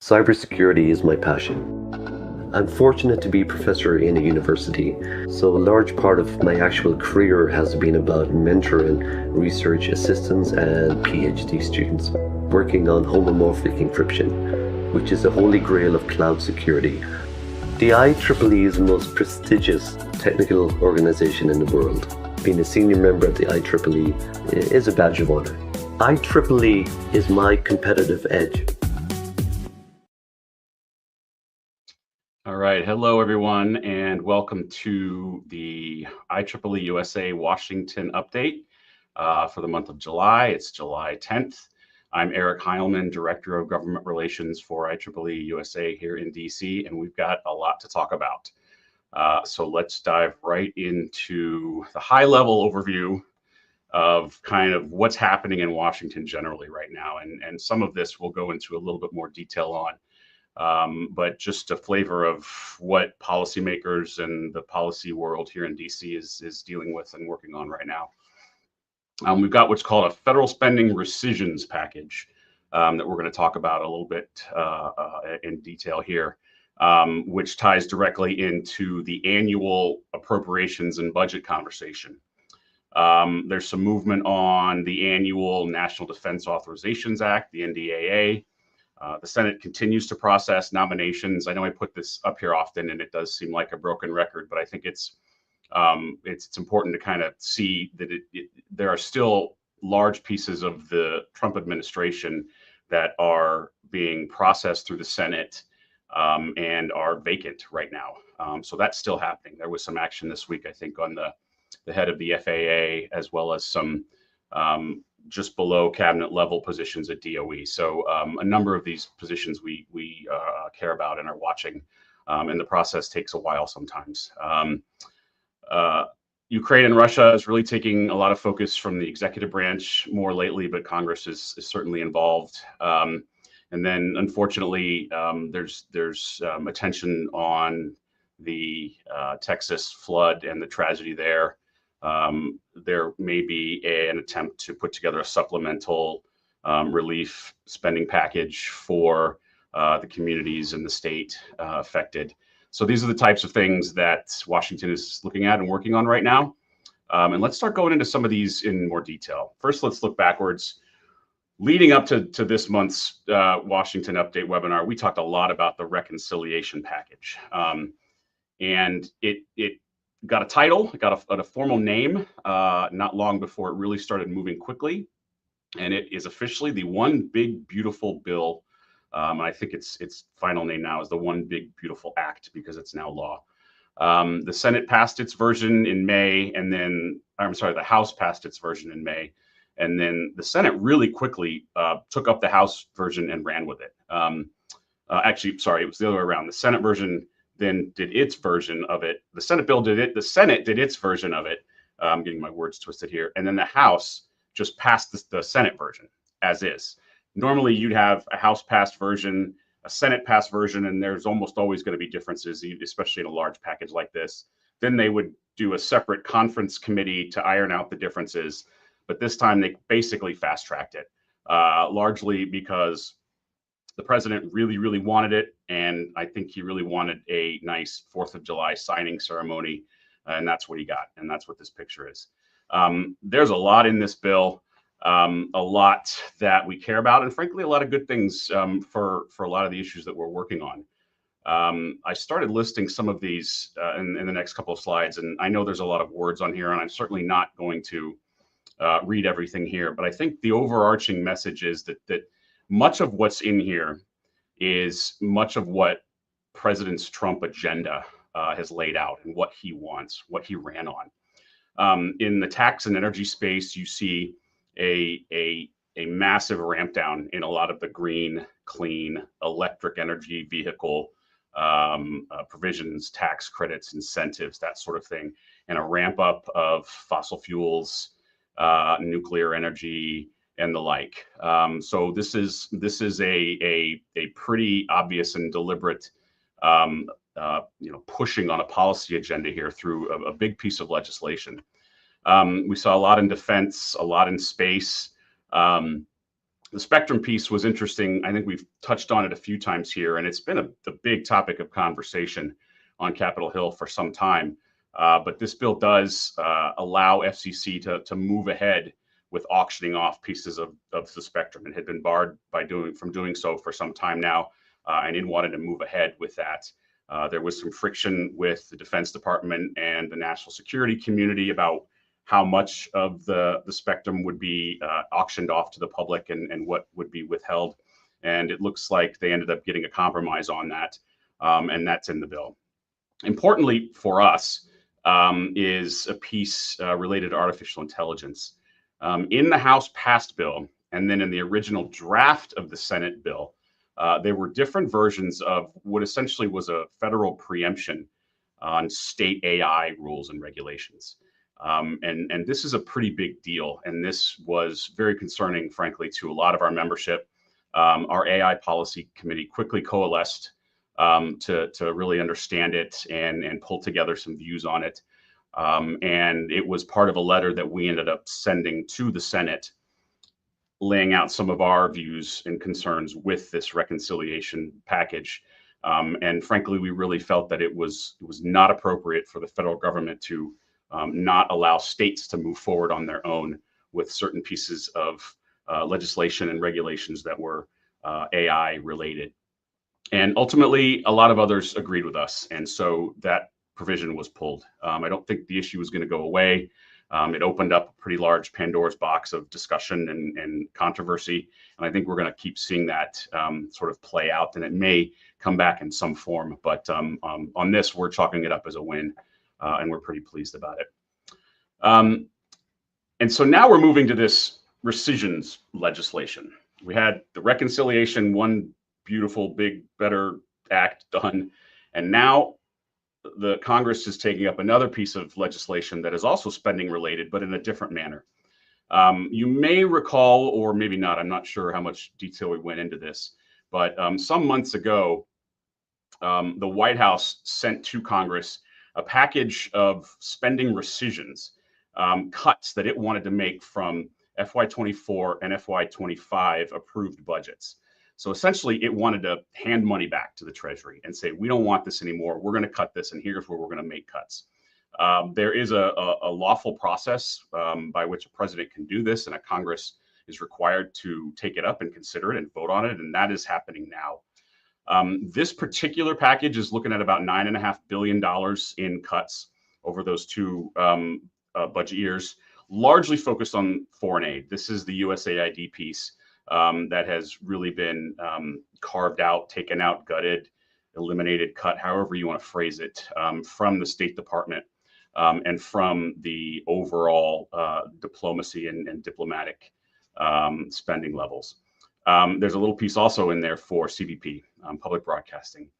Cybersecurity is my passion. I'm fortunate to be a professor in a university, so a large part of my actual career has been about mentoring research assistants and PhD students working on homomorphic encryption, which is the holy grail of cloud security. The IEEE is the most prestigious technical organization in the world. Being a senior member at the IEEE is a badge of honor. IEEE is my competitive edge. All right, hello everyone, and welcome to the IEEE-USA Washington update for the month of July. It's July 10th. I'm Eric Heilman, Director of Government Relations for IEEE-USA here in DC, and we've got a lot to talk about. So let's dive right into the high-level overview of kind of what's happening in Washington generally right now, and some of this we'll go into a little bit more detail on. But just a flavor of what policymakers and the policy world here in DC is dealing with and working on right now. We've got what's called a federal spending rescissions package that we're going to talk about a little bit in detail here, which ties directly into the annual appropriations and budget conversation. There's some movement on the annual National Defense Authorizations Act, the NDAA. The Senate continues to process nominations. I know I put this up here often, and it does seem like a broken record, but I think it's important to kind of see that there are still large pieces of the Trump administration that are being processed through the Senate and are vacant right now. So that's still happening. There was some action this week, I think, on the head of the FAA, as well as some just below cabinet level positions at DOE. So a number of these positions we care about and are watching, and the process takes a while sometimes. Ukraine and Russia is really taking a lot of focus from the executive branch more lately, but Congress is certainly involved. And then unfortunately, there's attention on the Texas flood and the tragedy there. There may be an attempt to put together a supplemental relief spending package for the communities in the state affected. So these are the types of things that Washington is looking at and working on right now. And let's start going into some of these in more detail. First, let's look backwards. Leading up to this month's Washington Update webinar, we talked a lot about the reconciliation package. And it got a title, it got a formal name not long before it really started moving quickly. And it is officially the One Big Beautiful Bill. And I think its final name now is the One Big Beautiful Act, because it's now law. The Senate passed its version in May, and then, I'm sorry, the House passed its version in May. And then the Senate really quickly took up the House version and ran with it. Actually, sorry, it was the other way around. The Senate version then did its version of it. The Senate bill did it. The Senate did its version of it. I'm getting my words twisted here. And then the House just passed the Senate version as is. Normally, you'd have a House passed version, a Senate passed version, and there's almost always going to be differences, especially in a large package like this. Then they would do a separate conference committee to iron out the differences. But this time, they basically fast-tracked it, largely because the president really, really wanted it, and I think he really wanted a nice 4th of July signing ceremony, and that's what he got, and that's what this picture is. There's a lot in this bill, a lot that we care about, and frankly, a lot of good things for a lot of the issues that we're working on. I started listing some of these in the next couple of slides, and I know there's a lot of words on here, and I'm certainly not going to read everything here, but I think the overarching message is that much of what's in here is much of what President Trump's agenda has laid out and what he wants, what he ran on. In the tax and energy space, you see a massive ramp down in a lot of the green, clean, electric energy vehicle provisions, tax credits, incentives, that sort of thing, and a ramp up of fossil fuels, nuclear energy, and the like. So this is a pretty obvious and deliberate pushing on a policy agenda here through a big piece of legislation. We saw a lot in defense, a lot in space. The spectrum piece was interesting. I think we've touched on it a few times here, and it's been the big topic of conversation on Capitol Hill for some time. But this bill does allow FCC to move ahead with auctioning off pieces of the spectrum. It had been barred from doing so for some time now, and it wanted to move ahead with that. There was some friction with the Defense Department and the national security community about how much of the spectrum would be auctioned off to the public and what would be withheld. And it looks like they ended up getting a compromise on that, and that's in the bill. Importantly for us is a piece related to artificial intelligence. In the House passed bill, and then in the original draft of the Senate bill, there were different versions of what essentially was a federal preemption on state AI rules and regulations. And this is a pretty big deal. And this was very concerning, frankly, to a lot of our membership. Our AI policy committee quickly coalesced to really understand it and pull together some views on it. And it was part of a letter that we ended up sending to the Senate, laying out some of our views and concerns with this reconciliation package. And frankly, we really felt that it was not appropriate for the federal government to not allow states to move forward on their own with certain pieces of legislation and regulations that were AI related. And ultimately, a lot of others agreed with us. And so that provision was pulled. I don't think the issue was going to go away. It opened up a pretty large Pandora's box of discussion and controversy. And I think we're going to keep seeing that sort of play out, and it may come back in some form. But on this, we're chalking it up as a win. And we're pretty pleased about it. And so now we're moving to this rescissions legislation. We had the reconciliation, one beautiful, big, better act done. And now the Congress is taking up another piece of legislation that is also spending related, but in a different manner. You may recall, or maybe not, I'm not sure how much detail we went into this, but some months ago, the White House sent to Congress a package of spending rescissions, cuts that it wanted to make from FY24 and FY25 approved budgets. So essentially, it wanted to hand money back to the Treasury and say, we don't want this anymore. We're going to cut this, and here's where we're going to make cuts. There is a lawful process by which a president can do this, and a Congress is required to take it up and consider it and vote on it, and that is happening now. This particular package is looking at about $9.5 billion in cuts over those two budget years, largely focused on foreign aid. This is the USAID piece that has really been carved out, taken out, gutted, eliminated, cut, however you want to phrase it, from the State Department and from the overall diplomacy and diplomatic spending levels. There's a little piece also in there for CBP, public broadcasting.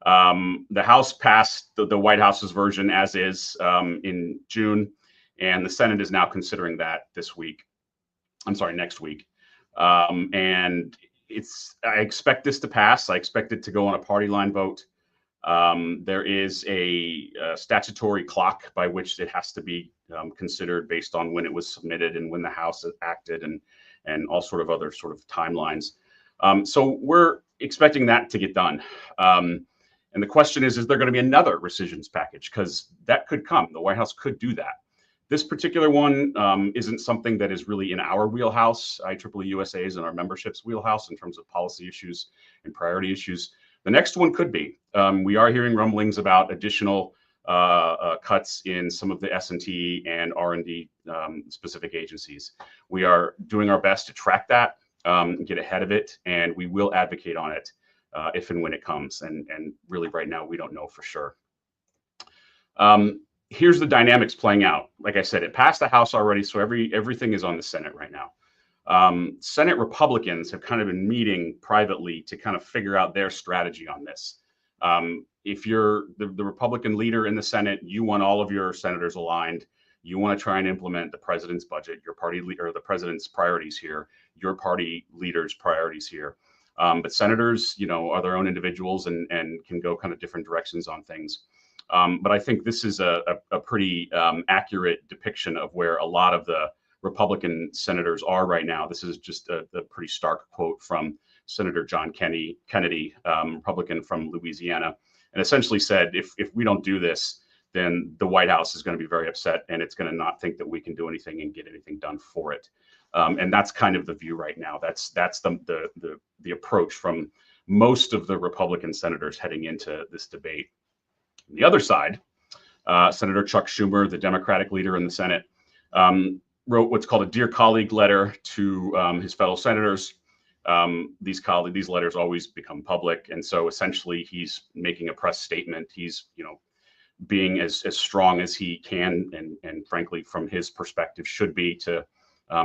The House passed the White House's version as is in June, and the Senate is now considering that next week. And I expect this to pass. I expect it to go on a party line vote. There is a statutory clock by which it has to be considered based on when it was submitted and when the House acted and all sort of other sort of timelines. So we're expecting that to get done. And the question is there going to be another rescissions package? Because that could come. The White House could do that. This particular one isn't something that is really in our wheelhouse. IEEE-USA is in our membership's wheelhouse in terms of policy issues and priority issues. The next one could be. We are hearing rumblings about additional cuts in some of the S&T and R&D specific agencies. We are doing our best to track that, get ahead of it, and we will advocate on it if and when it comes. And really right now, we don't know for sure. Here's the dynamics playing out. Like I said, it passed the House already, so everything is on the Senate right now. Senate Republicans have kind of been meeting privately to kind of figure out their strategy on this. If you're the Republican leader in the Senate, you want all of your senators aligned. You want to try and implement the president's budget, your party or the president's priorities here, your party leader's priorities here. But senators, are their own individuals and can go kind of different directions on things. But I think this is a pretty accurate depiction of where a lot of the Republican senators are right now. This is just a pretty stark quote from Senator John Kennedy, Republican from Louisiana, and essentially said, if we don't do this, then the White House is going to be very upset, and it's going to not think that we can do anything and get anything done for it. And that's kind of the view right now. That's the approach from most of the Republican senators heading into this debate. On the other side, Senator Chuck Schumer, the Democratic leader in the Senate, wrote what's called a Dear Colleague letter to his fellow senators. These letters always become public, and so essentially he's making a press statement. He's being as strong as he can, and frankly, from his perspective, should be to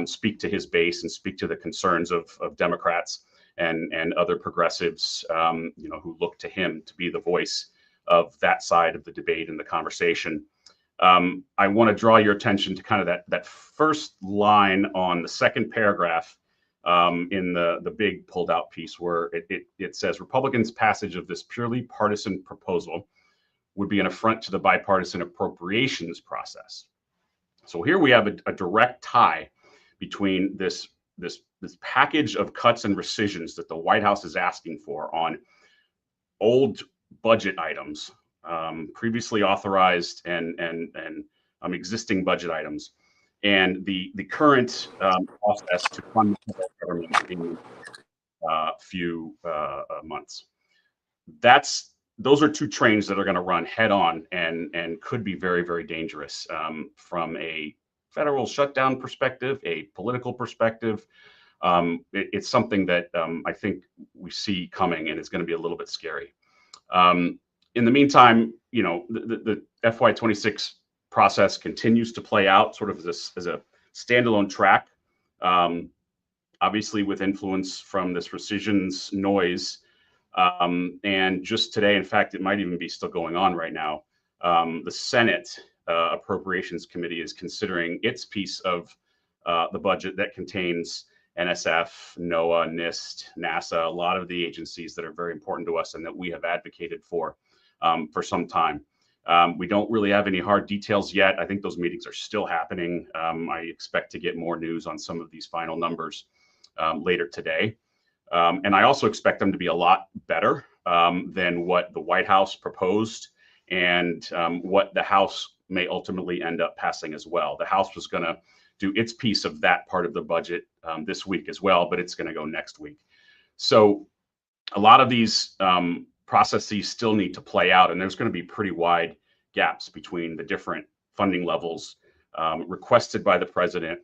speak to his base and speak to the concerns of Democrats and other progressives, who look to him to be the voice of that side of the debate and the conversation. I want to draw your attention to kind of that first line on the second paragraph in the big pulled out piece, where it says Republicans' passage of this purely partisan proposal would be an affront to the bipartisan appropriations process. So here we have a direct tie between this package of cuts and rescissions that the White House is asking for on old budget items, previously authorized and existing budget items, and the current process to fund the federal government in a few months. Those are two trains that are going to run head on and could be very, very dangerous from a federal shutdown perspective, a political perspective. It's something that I think we see coming, and it's going to be a little bit scary. In the meantime, the FY26 process continues to play out sort of as a standalone track, obviously with influence from this rescissions noise. And just today, in fact, it might even be still going on right now, the Senate Appropriations Committee is considering its piece of the budget that contains NSF, NOAA, NIST, NASA, a lot of the agencies that are very important to us and that we have advocated for some time. We don't really have any hard details yet. I think those meetings are still happening. I expect to get more news on some of these final numbers later today. And I also expect them to be a lot better than what the White House proposed and what the House may ultimately end up passing as well. The House was going to do its piece of that part of the budget this week as well, but it's going to go next week. So a lot of these processes still need to play out, and there's going to be pretty wide gaps between the different funding levels requested by the president,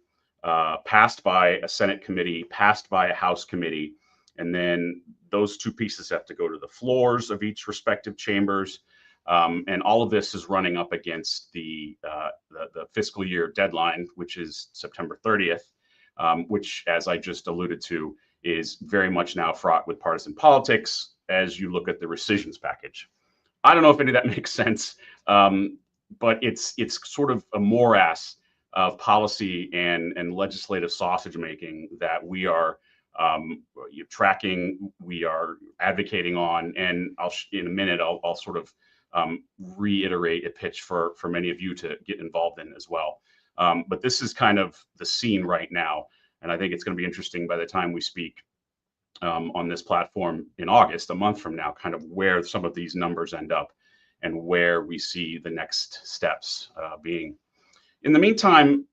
passed by a Senate committee, passed by a House committee, and then those two pieces have to go to the floors of each respective chambers. And all of this is running up against the fiscal year deadline, which is September 30th, which, as I just alluded to, is very much now fraught with partisan politics as you look at the rescissions package. I don't know if any of that makes sense, but it's sort of a morass of policy and legislative sausage making that we are tracking, we are advocating on, and in a minute I'll sort of reiterate a pitch for many of you to get involved in as well. But this is kind of the scene right now, and I think it's going to be interesting by the time we speak on this platform in August, a month from now, kind of where some of these numbers end up and where we see the next steps being. In the meantime,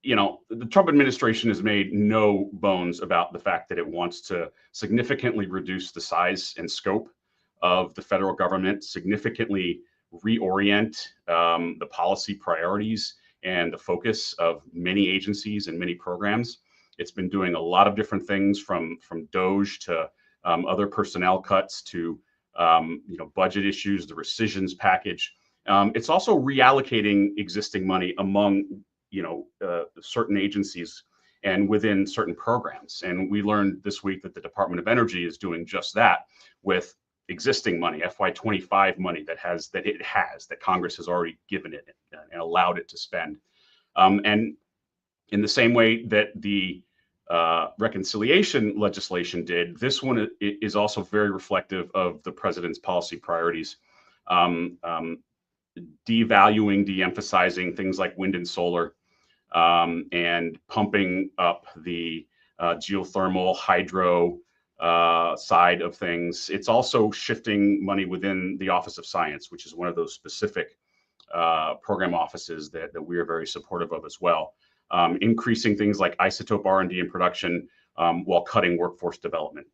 the Trump administration has made no bones about the fact that it wants to significantly reduce the size and scope of the federal government, significantly reorient the policy priorities and the focus of many agencies and many programs. It's been doing a lot of different things from DOGE to other personnel cuts to budget issues, the rescissions package. It's also reallocating existing money among certain agencies and within certain programs. And we learned this week that the Department of Energy is doing just that with existing money, FY25 money that Congress has already given it and allowed it to spend. And in the same way that the reconciliation legislation did, this one is also very reflective of the president's policy priorities, devaluing, de-emphasizing things like wind and solar, and pumping up the geothermal, hydro side of things. It's also shifting money within the Office of Science, which is one of those specific program offices that we are very supportive of as well. Increasing things like isotope R&D and production while cutting workforce development.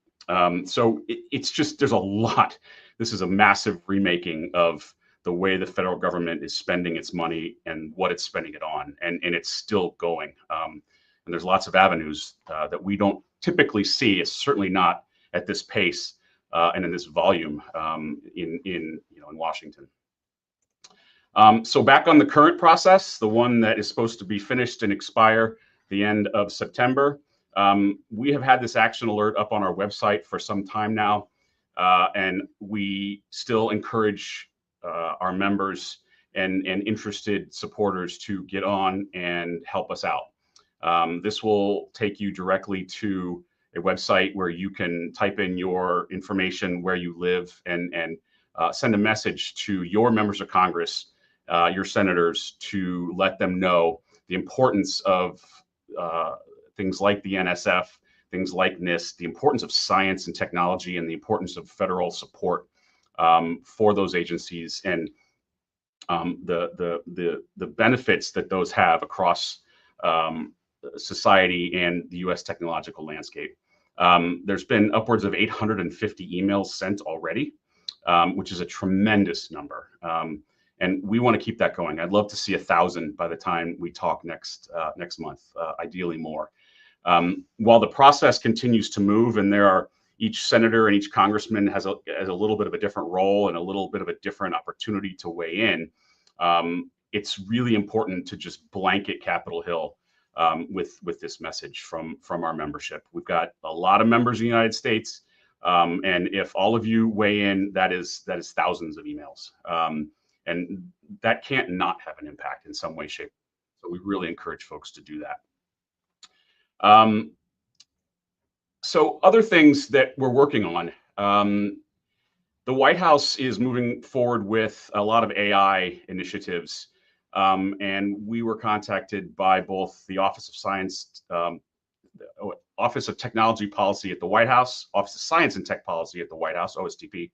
So it's just, there's a lot. This is a massive remaking of the way the federal government is spending its money and what it's spending it on, and it's still going. And there's lots of avenues that we don't typically see. It's certainly not at this pace and in this volume in Washington. So back on the current process, the one that is supposed to be finished and expire the end of September. We have had this action alert up on our website for some time now, and we still encourage our members and interested supporters to get on and help us out. This will take you directly to a website where you can type in your information, where you live, and send a message to your members of Congress, your senators, to let them know the importance of things like the NSF, things like NIST, the importance of science and technology, and the importance of federal support for those agencies, and the benefits that those have across society and the U.S. technological landscape. There's been upwards of 850 emails sent already, which is a tremendous number. And we want to keep that going. I'd love to see 1,000 by the time we talk next month, ideally more. While the process continues to move, and each senator and each congressman has a little bit of a different role and a little bit of a different opportunity to weigh in, it's really important to just blanket Capitol Hill with this message from our membership. We've got a lot of members in the United States, and if all of you weigh in, that is thousands of emails. And that can't not have an impact in some way, shape. So we really encourage folks to do that. So other things that we're working on. The White House is moving forward with a lot of AI initiatives. And we were contacted by both the Office of Science, Office of Technology Policy at the White House, Office of Science and Tech Policy at the White House, OSTP,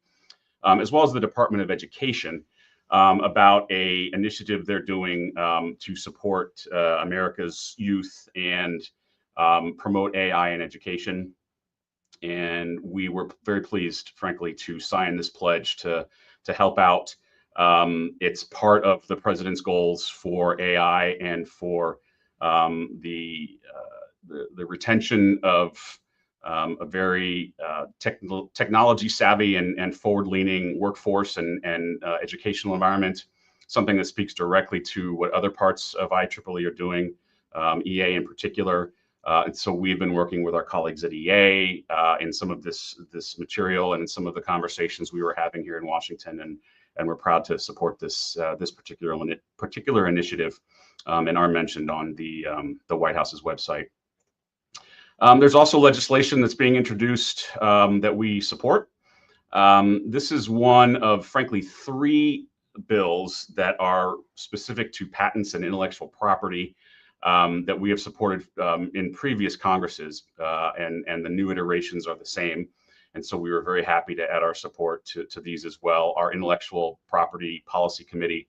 as well as the Department of Education, about an initiative they're doing to support America's youth and promote AI in education. And we were very pleased, frankly, to sign this pledge to help out. It's part of the president's goals for AI and for the retention of a very technology savvy and forward-leaning workforce and educational environment, something that speaks directly to what other parts of IEEE are doing, EA in particular. And so we've been working with our colleagues at EA in some of this material and in some of the conversations we were having here in Washington, and we're proud to support this particular initiative, and are mentioned on the White House's website. There's also legislation that's being introduced that we support. This is one of, frankly, 3 bills that are specific to patents and intellectual property that we have supported in previous Congresses, and the new iterations are the same. And so we were very happy to add our support to these as well. Our Intellectual Property Policy Committee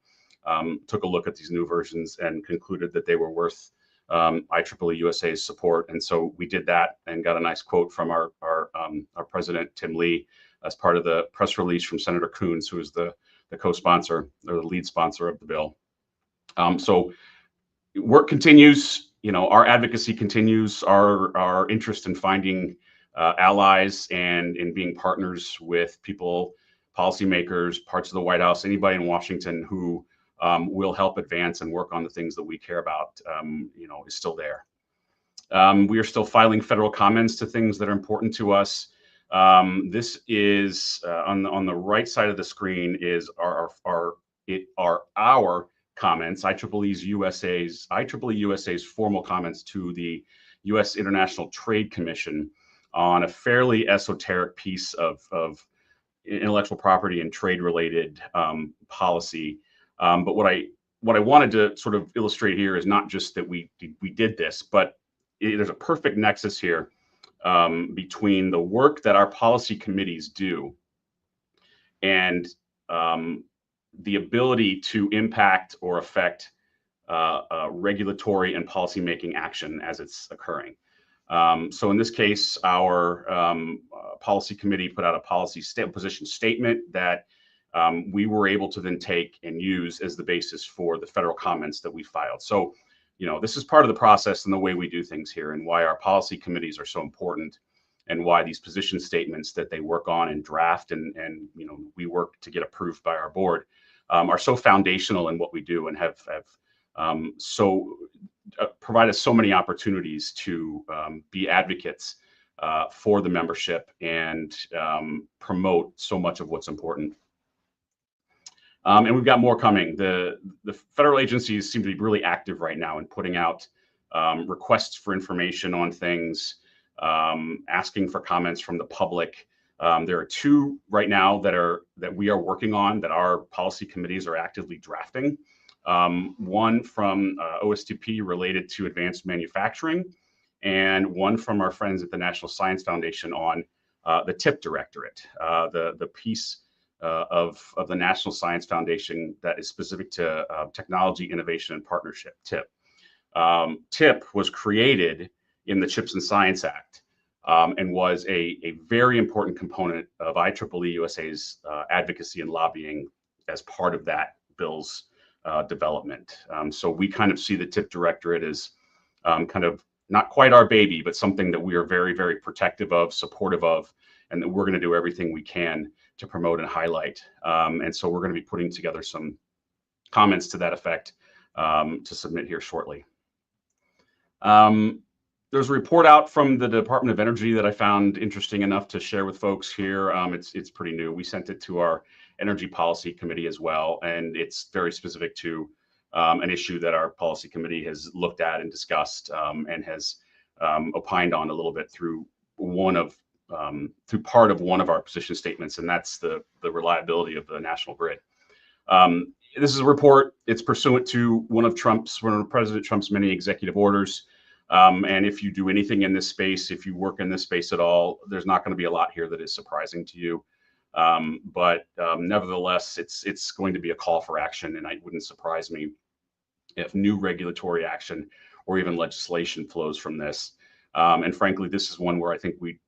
took a look at these new versions and concluded that they were worth IEEE-USA's support. And so we did that and got a nice quote from our president, Tim Lee, as part of the press release from Senator Coons, who is the co-sponsor or the lead sponsor of the bill. So work continues, our advocacy continues, our interest in finding allies and in being partners with people, policymakers, parts of the White House, anybody in Washington who will help advance and work on the things that we care about, is still there. We are still filing federal comments to things that are important to us. This is on the right side of the screen is our comments, IEEE-USA's formal comments to the U.S. International Trade Commission on a fairly esoteric piece of intellectual property and trade-related policy. But what what I wanted to sort of illustrate here is not just that we did this, but there's a perfect nexus here between the work that our policy committees do and the ability to impact or affect regulatory and policymaking action as it's occurring. So in this case, our policy committee put out a policy position statement that we were able to then take and use as the basis for the federal comments that we filed. So, you know, this is part of the process and the way we do things here, and why our policy committees are so important, and why these position statements that they work on and draft and you know, we work to get approved by our board are so foundational in what we do, and have provide us so many opportunities to be advocates for the membership and promote so much of what's important. And we've got more coming. The federal agencies seem to be really active right now in putting out requests for information on things, asking for comments from the public. There are two right now that we are working on, that our policy committees are actively drafting. One from OSTP related to advanced manufacturing, and one from our friends at the National Science Foundation on the TIP Directorate, the piece of the National Science Foundation that is specific to technology, innovation, and partnership, TIP. TIP was created in the CHIPS and Science Act, and was a very important component of IEEE-USA's advocacy and lobbying as part of that bill's development. So we kind of see the TIP Directorate as kind of not quite our baby, but something that we are very, very protective of, supportive of, and that we're going to do everything we can to promote and highlight. And so we're going to be putting together some comments to that effect to submit here shortly. There's a report out from the Department of Energy that I found interesting enough to share with folks here. It's pretty new. We sent it to our Energy Policy Committee as well, and it's very specific to an issue that our policy committee has looked at and discussed, and has opined on a little bit through part of one of our position statements, and that's the reliability of the national grid. This is a report. It's pursuant to one of President Trump's many executive orders. And if you do anything in this space, if you work in this space at all, there's not going to be a lot here that is surprising to you. But nevertheless, it's going to be a call for action, and it wouldn't surprise me if new regulatory action or even legislation flows from this. And frankly, this is one where I think we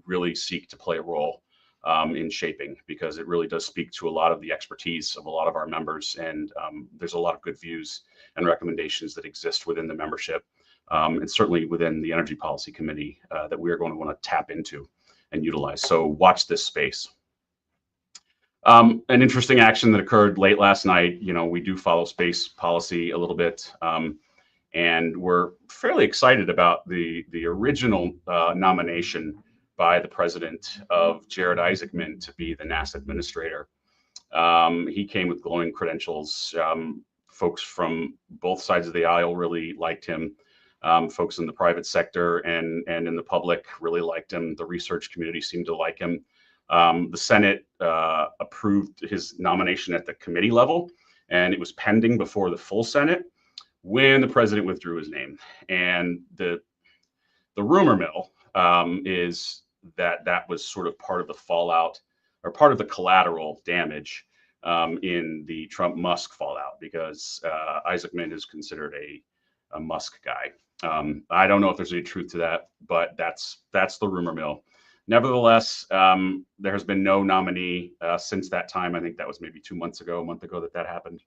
really seek to play a role in shaping, because it really does speak to a lot of the expertise of a lot of our members. And there's a lot of good views and recommendations that exist within the membership, and certainly within the Energy Policy Committee, that we are going to want to tap into and utilize. So watch this space. An interesting action that occurred late last night. You know, we do follow space policy a little bit, and we're fairly excited about the original nomination by the president of Jared Isaacman to be the NASA administrator. He came with glowing credentials. Folks from both sides of the aisle really liked him. Folks in the private sector and in the public really liked him. The research community seemed to like him. The Senate approved his nomination at the committee level, and it was pending before the full Senate when the president withdrew his name. And the rumor mill is that was sort of part of the fallout, or part of the collateral damage in the Trump-Musk fallout, because Isaacman is considered a Musk guy. I don't know if there's any truth to that, but that's the rumor mill. Nevertheless, there has been no nominee since that time. I think that was maybe a month ago that happened.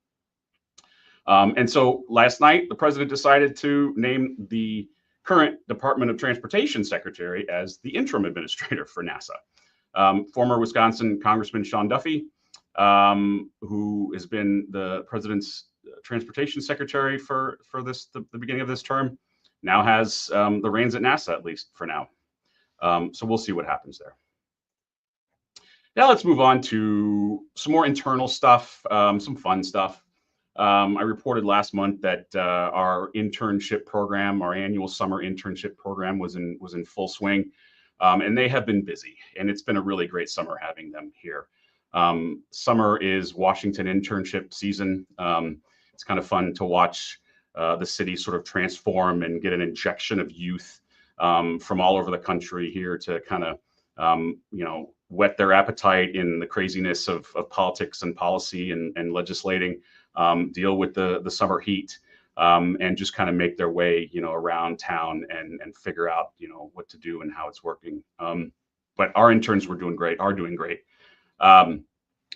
And so last night, the president decided to name the current Department of Transportation secretary as the interim administrator for NASA. Former Wisconsin Congressman Sean Duffy, who has been the president's transportation secretary for the beginning of this term, now has the reins at NASA, at least for now. So we'll see what happens there. Now let's move on to some more internal stuff, some fun stuff. I reported last month that our internship program, our annual summer internship program, was in full swing, and they have been busy, and it's been a really great summer having them here. Summer is Washington internship season. it's kind of fun to watch the city sort of transform and get an injection of youth from all over the country here to kind of whet their appetite in the craziness of politics and policy and legislating, deal with the summer heat, and just kind of make their way, around town and figure out, what to do and how it's working. But our interns are doing great.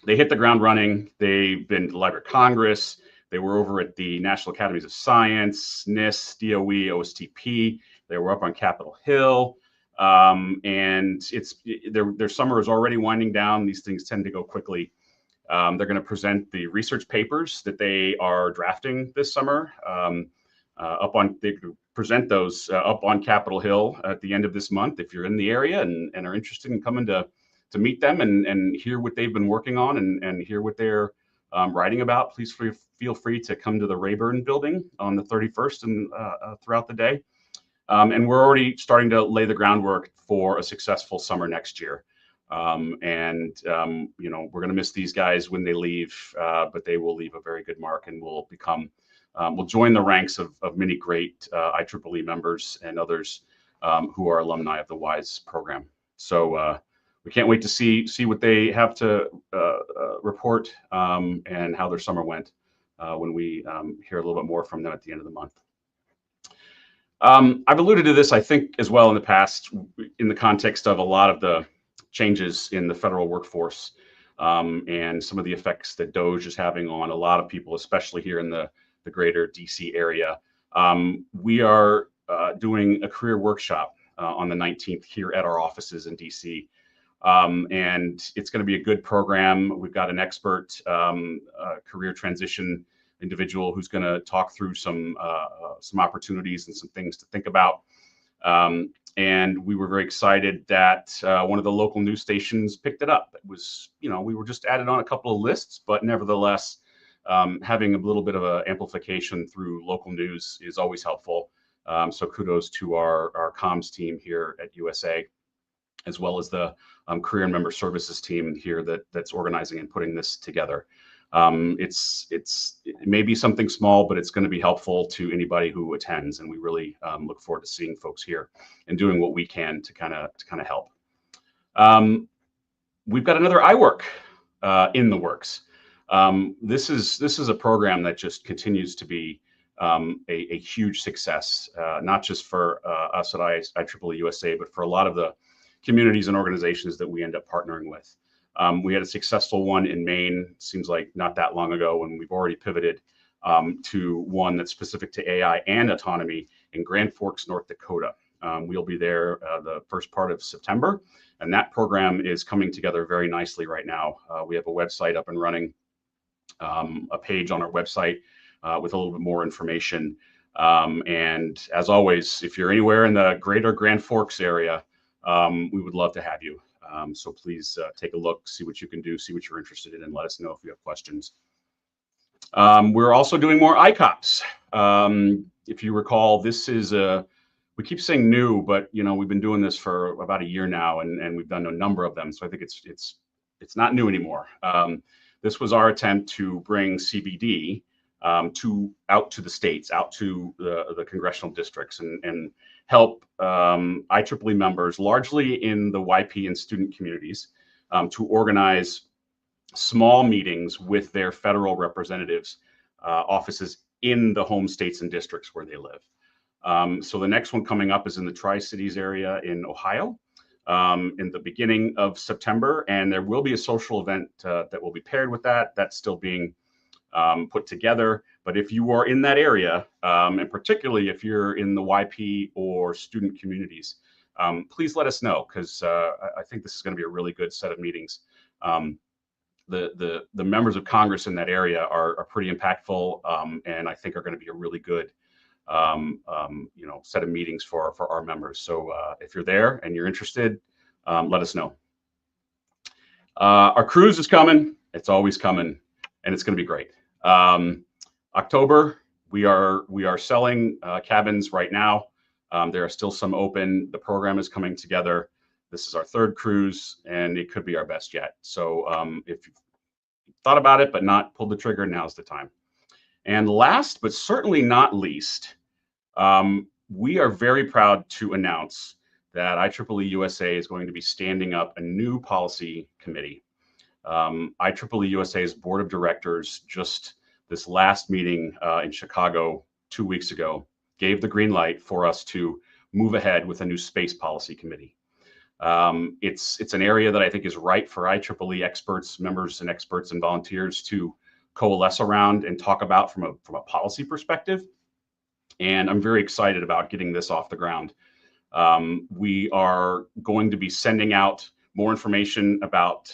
They hit the ground running. They've been to the Library of Congress. They were over at the National Academies of Science, NIST, DOE, OSTP. They were up on Capitol Hill. And their summer is already winding down. These things tend to go quickly. They're going to present the research papers that they are drafting this summer. They present those up on Capitol Hill at the end of this month. If you're in the area and are interested in coming to meet them and hear what they've been working on and hear what they're writing about, please feel free to come to the Rayburn building on the 31st and throughout the day. And we're already starting to lay the groundwork for a successful summer next year. We're going to miss these guys when they leave, but they will leave a very good mark and will join the ranks of many great IEEE members and others who are alumni of the WISE program. So we can't wait to see what they have to report and how their summer went when we hear a little bit more from them at the end of the month. I've alluded to this, I think, as well in the past, in the context of a lot of the changes in the federal workforce and some of the effects that DOGE is having on a lot of people, especially here in the greater DC area. We are doing a career workshop on the 19th here at our offices in DC. And it's going to be a good program. We've got an expert career transition individual who's going to talk through some opportunities and some things to think about. And we were very excited that one of the local news stations picked it up. It was, we were just added on a couple of lists, but nevertheless, having a little bit of an amplification through local news is always helpful. So kudos to our comms team here at USA, as well as the career and member services team here that's organizing and putting this together. It may be something small, but it's going to be helpful to anybody who attends, and we really look forward to seeing folks here and doing what we can to kind of help. We've got another iWork in the works. This is a program that just continues to be a huge success, not just for us at IEEE-USA, but for a lot of the communities and organizations that we end up partnering with. We had a successful one in Maine, seems like not that long ago, and we've already pivoted to one that's specific to AI and autonomy in Grand Forks, North Dakota. We'll be there the first part of September, and that program is coming together very nicely right now. We have a website up and running, a page on our website with a little bit more information. And as always, if you're anywhere in the greater Grand Forks area, we would love to have you. So please take a look, see what you can do, see what you're interested in, and let us know if you have questions. We're also doing more ICOPs. If you recall, this is we keep saying new, but we've been doing this for about a year now, and we've done a number of them. So I think it's not new anymore. This was our attempt to bring CBD out to the states, out to the congressional districts, and help IEEE members, largely in the YP and student communities, to organize small meetings with their federal representatives' offices in the home states and districts where they live. So the next one coming up is in the Tri-Cities area in Ohio in the beginning of September, and there will be a social event that will be paired with that. That's still being put together. But if you are in that area, and particularly if you're in the YP or student communities, please let us know, because I think this is going to be a really good set of meetings. The members of Congress in that area are pretty impactful, and I think are going to be a really good set of meetings for our members. So if you're there and you're interested, let us know. Our cruise is coming. It's always coming, and it's going to be great. October, we are selling cabins right now. There are still some open. The program is coming together. This is our third cruise, and it could be our best yet. So if you've thought about it but not pulled the trigger, now's the time. And last, but certainly not least, we are very proud to announce that IEEE-USA is going to be standing up a new policy committee. IEEE-USA's board of directors just this last meeting in Chicago 2 weeks ago gave the green light for us to move ahead with a new space policy committee. It's an area that I think is right for IEEE experts, members and experts and volunteers to coalesce around and talk about from a policy perspective. And I'm very excited about getting this off the ground. We are going to be sending out more information about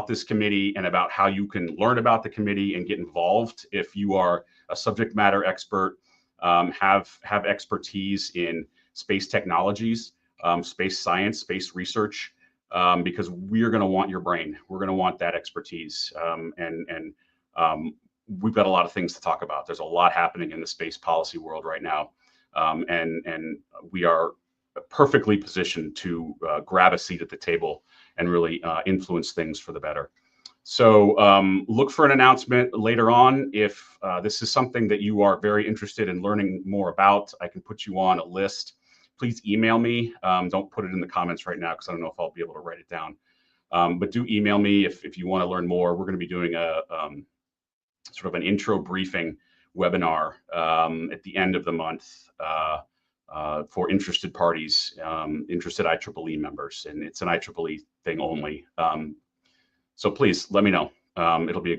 this committee and about how you can learn about the committee and get involved if you are a subject matter expert, have expertise in space technologies, space science, space research, because we're going to want your brain. We're going to want that expertise. And we've got a lot of things to talk about. There's a lot happening in the space policy world right now. And we are perfectly positioned to grab a seat at the table and really influence things for the better. So look for an announcement later on. If this is something that you are very interested in learning more about, I can put you on a list. Please email me. Don't put it in the comments right now because I don't know if I'll be able to write it down. But do email me if you want to learn more. We're going to be doing a sort of an intro briefing webinar at the end of the month for interested parties, interested IEEE members, and it's an IEEE thing only. So please let me know. It'll be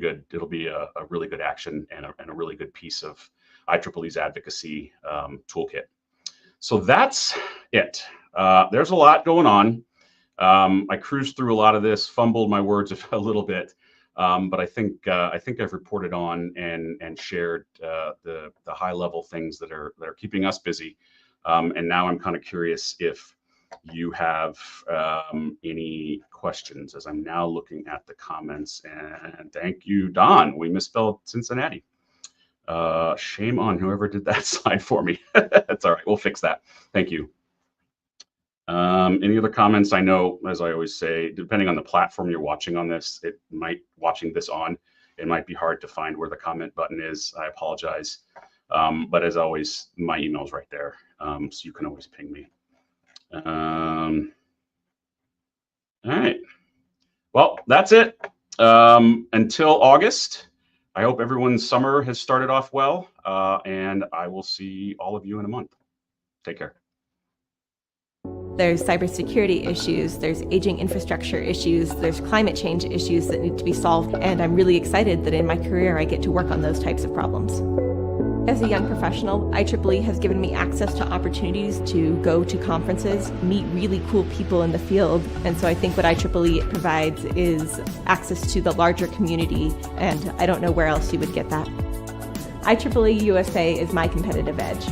a really good action and a really good piece of IEEE's advocacy toolkit. So that's it. There's a lot going on. I cruised through a lot of this, fumbled my words a little bit, but I think I've reported on and shared the high level things that are keeping us busy. And now I'm kind of curious if you have any questions, as I'm now looking at the comments. And thank you, Don. We misspelled Cincinnati. Shame on whoever did that slide for me. That's all right. We'll fix that. Thank you. Any other comments? I know, as I always say, depending on the platform you're watching on this, it might be hard to find where the comment button is. I apologize. But as always, my email's right there. So you can always ping me. All right. Well, that's it. Until August, I hope everyone's summer has started off well, and I will see all of you in a month. Take care. There's cybersecurity issues, there's aging infrastructure issues, there's climate change issues that need to be solved, and I'm really excited that in my career I get to work on those types of problems. As a young professional, IEEE has given me access to opportunities to go to conferences, meet really cool people in the field, and so I think what IEEE provides is access to the larger community, and I don't know where else you would get that. IEEE USA is my competitive edge.